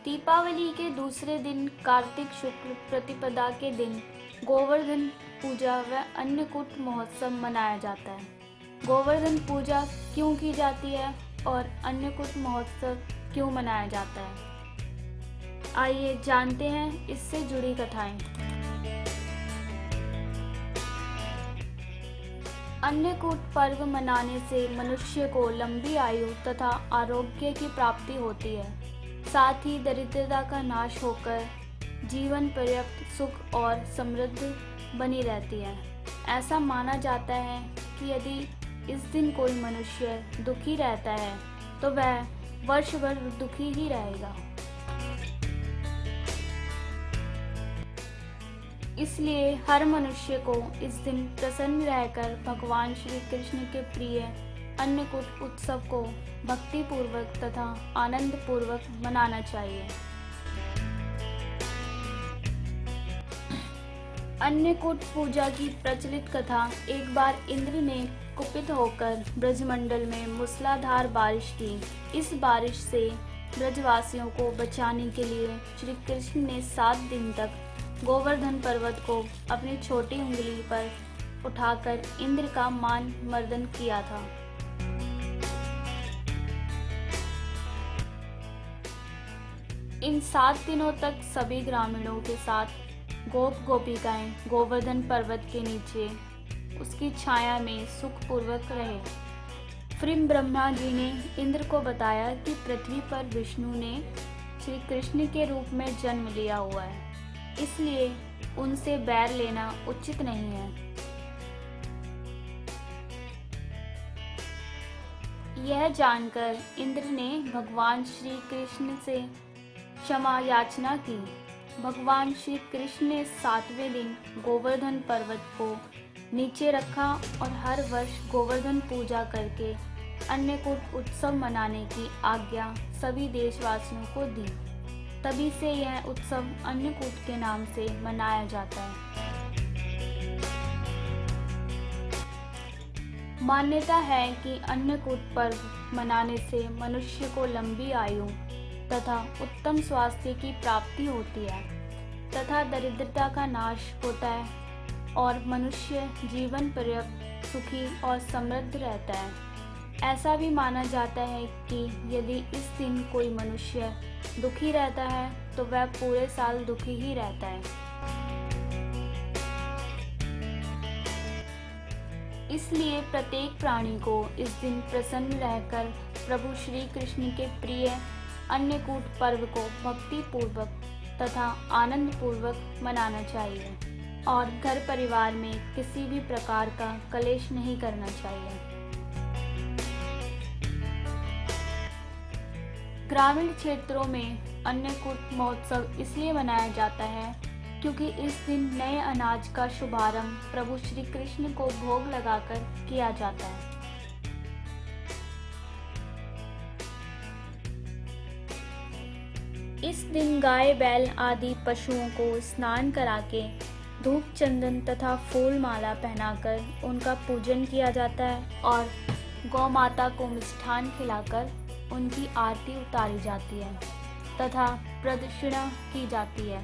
दीपावली के दूसरे दिन कार्तिक शुक्ल प्रतिपदा के दिन गोवर्धन पूजा व अन्नकूट महोत्सव मनाया जाता है। गोवर्धन पूजा क्यों की जाती है और अन्नकूट महोत्सव क्यों मनाया जाता है, आइए जानते हैं इससे जुड़ी कथाएं। अन्नकूट पर्व मनाने से मनुष्य को लंबी आयु तथा आरोग्य की प्राप्ति होती है। साथ ही दरिद्रता का नाश होकर जीवन पर्याप्त सुख और समृद्ध बनी रहती है। ऐसा माना जाता है कि यदि इस दिन कोई मनुष्य दुखी रहता है तो वह वर्ष भर दुखी ही रहेगा। इसलिए हर मनुष्य को इस दिन प्रसन्न रहकर भगवान श्री कृष्ण के प्रिय अन्नकूट उत्सव को भक्ति पूर्वक तथा आनंद पूर्वक मनाना चाहिए। अन्नकूट पूजा की प्रचलित कथा। एक बार इंद्र ने कुपित होकर ब्रजमंडल में मूसलाधार बारिश की। इस बारिश से ब्रजवासियों को बचाने के लिए श्री कृष्ण ने 7 दिन तक गोवर्धन पर्वत को अपनी छोटी उंगली पर उठाकर इंद्र का मान मर्दन किया था। इन 7 दिनों तक सभी ग्रामीणों के साथ गोप गोपिकाएं गोवर्धन पर्वत के नीचे उसकी छाया में सुखपूर्वक रहे। फिर ब्रह्मा जी ने इंद्र को बताया कि पृथ्वी पर विष्णु ने श्री कृष्ण के रूप में जन्म लिया हुआ है, इसलिए उनसे बैर लेना उचित नहीं है। यह जानकर इंद्र ने भगवान श्री कृष्ण से क्षमा याचना की। भगवान श्री कृष्ण ने 7वें दिन गोवर्धन पर्वत को नीचे रखा और हर वर्ष गोवर्धन पूजा करके अन्नकूट उत्सव मनाने की आज्ञा सभी देशवासियों को दी। तभी से यह उत्सव अन्नकूट के नाम से मनाया जाता है। मान्यता है कि अन्नकूट पर्व मनाने से मनुष्य को लंबी आयु तथा उत्तम स्वास्थ्य की प्राप्ति होती है तथा दरिद्रता का नाश होता है और मनुष्य जीवन पर्यंत सुखी और समृद्ध रहता है। ऐसा भी माना जाता है कि यदि इस दिन कोई मनुष्य दुखी रहता है तो वह पूरे साल दुखी ही रहता है। इसलिए प्रत्येक प्राणी को इस दिन प्रसन्न रहकर प्रभु श्री कृष्ण के प्रिय अन्नकूट पर्व को भक्ति पूर्वक तथा आनंद पूर्वक मनाना चाहिए और घर परिवार में किसी भी प्रकार का कलेश नहीं करना चाहिए। ग्रामीण क्षेत्रों में अन्नकूट महोत्सव इसलिए मनाया जाता है क्योंकि इस दिन नए अनाज का शुभारंभ प्रभु श्री कृष्ण को भोग लगाकर किया जाता है। इस दिन गाय बैल आदि पशुओं को स्नान करा के धूप चंदन तथा फूल माला पहनाकर उनका पूजन किया जाता है और गौ माता को मिष्ठान खिलाकर उनकी आरती उतारी जाती है तथा प्रदक्षिणा की जाती है।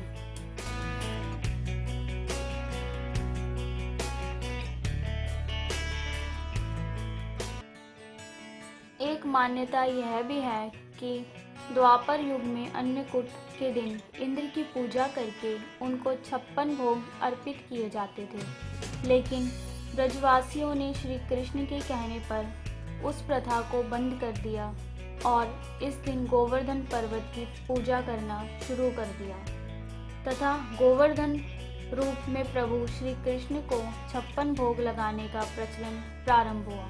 एक मान्यता यह भी है कि द्वापर युग में अन्नकूट के दिन इंद्र की पूजा करके उनको 56 भोग अर्पित किए जाते थे, लेकिन ब्रजवासियों ने श्री कृष्ण के कहने पर उस प्रथा को बंद कर दिया और इस दिन गोवर्धन पर्वत की पूजा करना शुरू कर दिया तथा गोवर्धन रूप में प्रभु श्री कृष्ण को 56 भोग लगाने का प्रचलन प्रारंभ हुआ।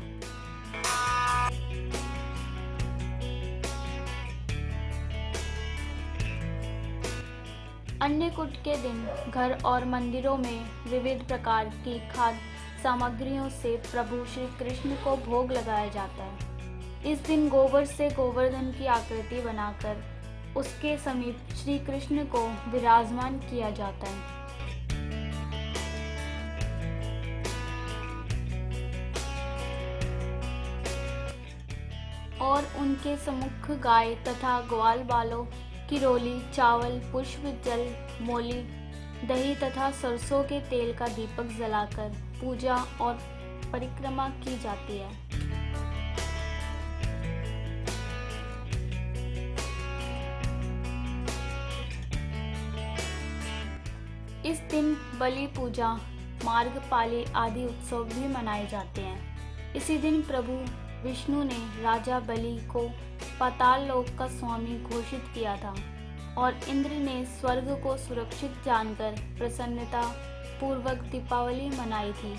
अन्नकूट के दिन घर और मंदिरों में विविध प्रकार की खाद्य सामग्रियों से प्रभु श्री कृष्ण को भोग लगाया जाता है। इस दिन गोबर से गोवर्धन की आकृति बनाकर उसके समीप श्री कृष्ण को विराजमान किया जाता है। और उनके सम्मुख गाय तथा ग्वाल बालों किरोली, चावल, पुष्प जल, मोली, दही तथा सरसों के तेल का दीपक जलाकर पूजा और परिक्रमा की जाती है। इस दिन बलि पूजा, मार्गपाली आदि उत्सव भी मनाए जाते हैं। इसी दिन प्रभु विष्णु ने राजा बलि को पाताल लोक का स्वामी घोषित किया था और इंद्र ने स्वर्ग को सुरक्षित जानकर प्रसन्नता पूर्वक दीपावली मनाई थी।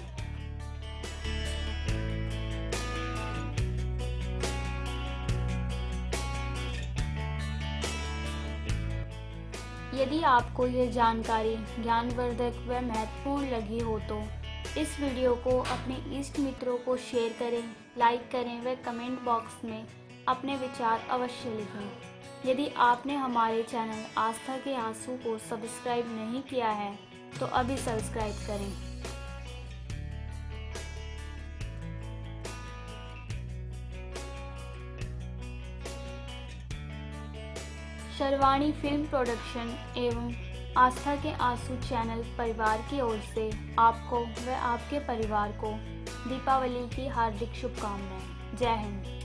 यदि आपको यह जानकारी ज्ञानवर्धक व महत्वपूर्ण लगी हो तो इस वीडियो को अपने इष्ट मित्रों को शेयर करें, लाइक करें व कमेंट बॉक्स में अपने विचार अवश्य लिखें। यदि आपने हमारे चैनल आस्था के आंसू को सब्सक्राइब नहीं किया है तो अभी सब्सक्राइब करें। शर्वाणी फिल्म प्रोडक्शन एवं आस्था के आंसू चैनल परिवार की ओर से आपको व आपके परिवार को दीपावली की हार्दिक शुभकामनाएं। जय हिंद।